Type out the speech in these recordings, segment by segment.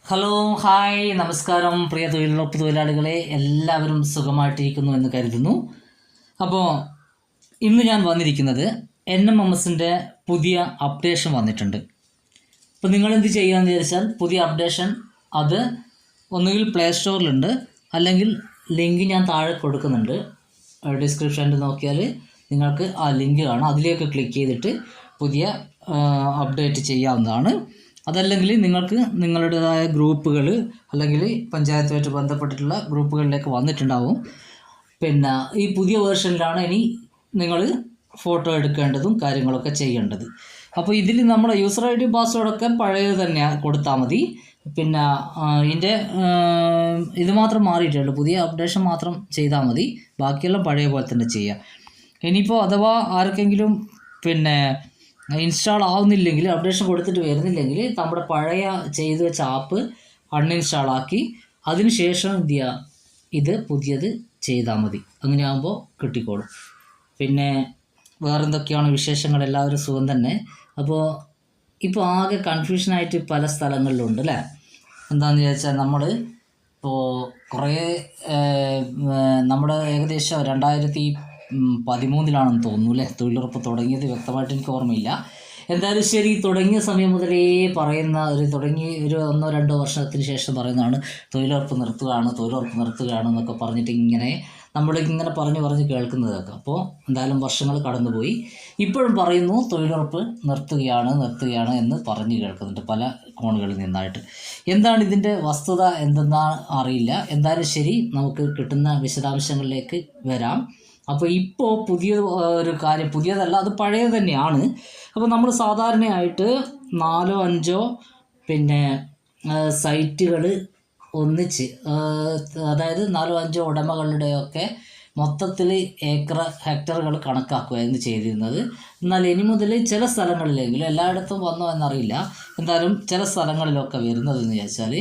Hello hi നമസ്കാരം പ്രിയ തൊഴിലുറപ്പ് തൊഴിലാളികളെ, എല്ലാവരും സുഖമായിട്ടിരിക്കുന്നു എന്ന് കരുതുന്നു. അപ്പോൾ ഇന്ന് ഞാൻ വന്നിരിക്കുന്നത് NMMSൻ്റെ പുതിയ അപ്ഡേഷൻ വന്നിട്ടുണ്ട്. അപ്പോൾ നിങ്ങളെന്ത് ചെയ്യുകയെന്ന് വിചാരിച്ചാൽ, പുതിയ അപ്ഡേഷൻ അത് ഒന്നുകിൽ പ്ലേ സ്റ്റോറിലുണ്ട്, അല്ലെങ്കിൽ ലിങ്ക് ഞാൻ താഴെ കൊടുക്കുന്നുണ്ട്. ഡിസ്ക്രിപ്ഷനിൽ നോക്കിയാൽ നിങ്ങൾക്ക് ആ ലിങ്ക് കാണാം. അതിലേക്ക് ക്ലിക്ക് ചെയ്തിട്ട് പുതിയ അപ്ഡേറ്റ് ചെയ്യാവുന്നതാണ്. അതല്ലെങ്കിൽ നിങ്ങൾക്ക് നിങ്ങളുടേതായ ഗ്രൂപ്പുകൾ അല്ലെങ്കിൽ പഞ്ചായത്തുമായിട്ട് ബന്ധപ്പെട്ടിട്ടുള്ള ഗ്രൂപ്പുകളിലേക്ക് വന്നിട്ടുണ്ടാവും. പിന്നെ ഈ പുതിയ വേർഷനിലാണ് ഇനി നിങ്ങൾ ഫോട്ടോ എടുക്കേണ്ടതും കാര്യങ്ങളൊക്കെ ചെയ്യേണ്ടത്. അപ്പോൾ ഇതിൽ നമ്മുടെ യൂസർ ID പാസ്വേഡൊക്കെ പഴയത് തന്നെ കൊടുത്താൽ മതി. പിന്നെ ഇതിൻ്റെ ഇത് മാത്രം മാറിയിട്ടുള്ളൂ, പുതിയ അപ്ഡേഷൻ മാത്രം ചെയ്താൽ മതി. ബാക്കിയെല്ലാം പഴയ പോലെ തന്നെ ചെയ്യാം. ഇനിയിപ്പോൾ അഥവാ ആർക്കെങ്കിലും പിന്നെ ഇൻസ്റ്റാൾ ആവുന്നില്ലെങ്കിൽ, അപ്ഡേഷൻ കൊടുത്തിട്ട് വരുന്നില്ലെങ്കിൽ, നമ്മുടെ പഴയ ചെയ്ത് വെച്ച ആപ്പ് അൺഇൻസ്റ്റാൾ ആക്കി അതിന് ശേഷം എന്ത് ചെയ്യുക, ഇത് പുതിയത് ചെയ്താൽ മതി. അങ്ങനെ ആകുമ്പോൾ കിട്ടിക്കോളും. പിന്നെ വേറെന്തൊക്കെയാണ് വിശേഷങ്ങൾ? എല്ലാവരും സുഖം തന്നെ. അപ്പോൾ ഇപ്പോൾ ആകെ കൺഫ്യൂഷനായിട്ട് പല സ്ഥലങ്ങളിലുണ്ട് അല്ലേ? എന്താണെന്ന് ചോദിച്ചാൽ, നമ്മൾ ഇപ്പോൾ കുറേ നമ്മുടെ ഏകദേശം 2013 തോന്നുന്നു അല്ലേ തൊഴിലുറപ്പ് തുടങ്ങിയത്. വ്യക്തമായിട്ട് എനിക്ക് ഓർമ്മയില്ല. എന്തായാലും ശരി, തുടങ്ങിയ സമയം മുതലേ പറയുന്ന തുടങ്ങി ഒരു 1-2 വർഷത്തിന് ശേഷം പറയുന്നതാണ് തൊഴിലുറപ്പ് നിർത്തുകയാണ് എന്നൊക്കെ പറഞ്ഞിട്ട് നമ്മളിങ്ങനെ പറഞ്ഞ് കേൾക്കുന്നതൊക്കെ. അപ്പോൾ എന്തായാലും വർഷങ്ങൾ കടന്നുപോയി. ഇപ്പോഴും പറയുന്നു തൊഴിലുറപ്പ് നിർത്തുകയാണ് എന്ന് പറഞ്ഞ് കേൾക്കുന്നുണ്ട് പല കോണുകളിൽ നിന്നായിട്ട്. എന്താണ് ഇതിൻ്റെ വസ്തുത എന്തെന്നാണ് അറിയില്ല. എന്തായാലും ശരി, നമുക്ക് കിട്ടുന്ന വിശദാംശങ്ങളിലേക്ക് വരാം. അപ്പോൾ ഇപ്പോൾ പുതിയ ഒരു കാര്യം, പുതിയതല്ല, അത് പഴയത് തന്നെയാണ്. അപ്പോൾ നമ്മൾ സാധാരണയായിട്ട് 4-5 പിന്നെ സൈറ്റുകൾ ഒന്നിച്ച്, അതായത് 4-5 ഉടമകളുടെയൊക്കെ മൊത്തത്തിൽ ഹെക്ടറുകൾ കണക്കാക്കുകയായിരുന്നു ചെയ്തിരുന്നത്. എന്നാൽ ഇനി മുതൽ ചില സ്ഥലങ്ങളിലെങ്കിലും, എല്ലായിടത്തും വന്നോ എന്നറിയില്ല, എന്തായാലും ചില സ്ഥലങ്ങളിലൊക്കെ വരുന്നതെന്ന് വെച്ചാൽ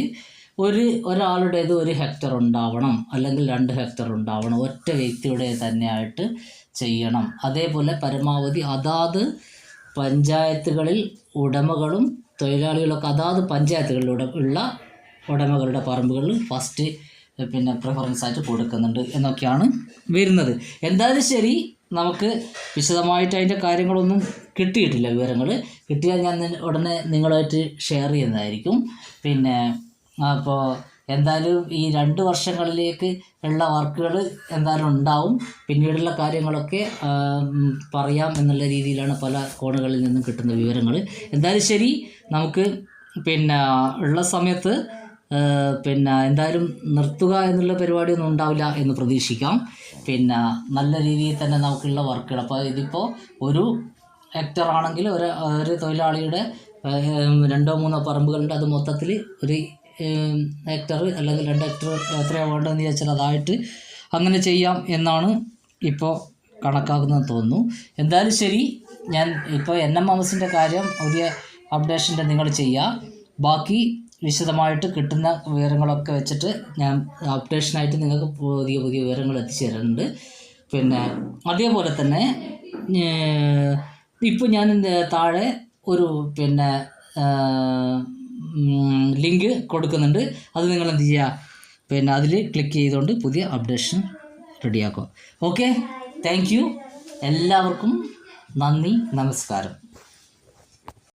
ഒരാളുടേത് 1 ഹെക്ടർ ഉണ്ടാവണം, അല്ലെങ്കിൽ 2 ഹെക്ടർ ഉണ്ടാവണം, ഒറ്റ വ്യക്തിയുടെ തന്നെയായിട്ട് ചെയ്യണം. അതേപോലെ പരമാവധി അതാത് പഞ്ചായത്തുകളിൽ ഉടമകളും തൊഴിലാളികളൊക്കെ അതാത് പഞ്ചായത്തുകളിൽ ഉള്ള ഉടമകളുടെ പറമ്പുകളിൽ ഫസ്റ്റ് പിന്നെ പ്രിഫറൻസ് ആയിട്ട് കൊടുക്കുന്നുണ്ട് എന്നൊക്കെയാണ് വരുന്നത്. എന്തായാലും ശരി, നമുക്ക് വിശദമായിട്ട് അതിൻ്റെ കാര്യങ്ങളൊന്നും കിട്ടിയിട്ടില്ല. വിവരങ്ങൾ കിട്ടിയാൽ ഞാൻ ഉടനെ നിങ്ങളുമായിട്ട് ഷെയർ ചെയ്യുന്നതായിരിക്കും. പിന്നെ അപ്പോൾ എന്തായാലും ഈ 2 വർഷങ്ങളിലേക്ക് ഉള്ള വർക്കുകൾ എന്തായാലും ഉണ്ടാവും. പിന്നീടുള്ള കാര്യങ്ങളൊക്കെ പറയാം എന്നുള്ള രീതിയിലാണ് പല കോണുകളിൽ നിന്നും കിട്ടുന്ന വിവരങ്ങൾ. എന്തായാലും ശരി, നമുക്ക് പിന്നെ ഉള്ള സമയത്ത് പിന്നെ എന്തായാലും നിർത്തുക എന്നുള്ള പരിപാടിയൊന്നും ഉണ്ടാവില്ല എന്ന് പ്രതീക്ഷിക്കാം. പിന്നെ നല്ല രീതിയിൽ തന്നെ നമുക്കുള്ള വർക്കുകൾ, അപ്പോൾ ഇതിപ്പോൾ 1 ഹെക്ടർ ആണെങ്കിൽ ഒരു തൊഴിലാളിയുടെ 2-3 പറമ്പുകളുണ്ട്. അത് മൊത്തത്തിൽ 1 ഹെക്ടർ അല്ലെങ്കിൽ 2 ഹെക്ടർ എത്രയാണ് വേണ്ടതെന്ന് ചോദിച്ചാൽ അതായിട്ട് അങ്ങനെ ചെയ്യാം എന്നാണ് ഇപ്പോൾ കണക്കാക്കുന്നതെന്ന് തോന്നുന്നു. എന്തായാലും ശരി, ഞാൻ ഇപ്പോൾ NMMSൻ്റെ കാര്യം പുതിയ അപ്ഡേഷൻ്റെ നിങ്ങൾ ചെയ്യുക. ബാക്കി വിശദമായിട്ട് കിട്ടുന്ന വിവരങ്ങളൊക്കെ വെച്ചിട്ട് ഞാൻ അപ്ഡേഷനായിട്ട് നിങ്ങൾക്ക് പുതിയ വിവരങ്ങൾ എത്തിച്ചു തരുന്നുണ്ട്. പിന്നെ അതേപോലെ തന്നെ ഇപ്പോൾ ഞാൻ താഴെ ഒരു പിന്നെ ലിങ്ക് കൊടുക്കുന്നുണ്ട്. അത് നിങ്ങൾ എന്ത് ചെയ്യുക, പിന്നെ അതിൽ ക്ലിക്ക് ചെയ്തുകൊണ്ട് പുതിയ അപ്ഡേഷൻ റെഡിയാക്കുക. Okay, thank you. എല്ലാവർക്കും നന്ദി, നമസ്കാരം.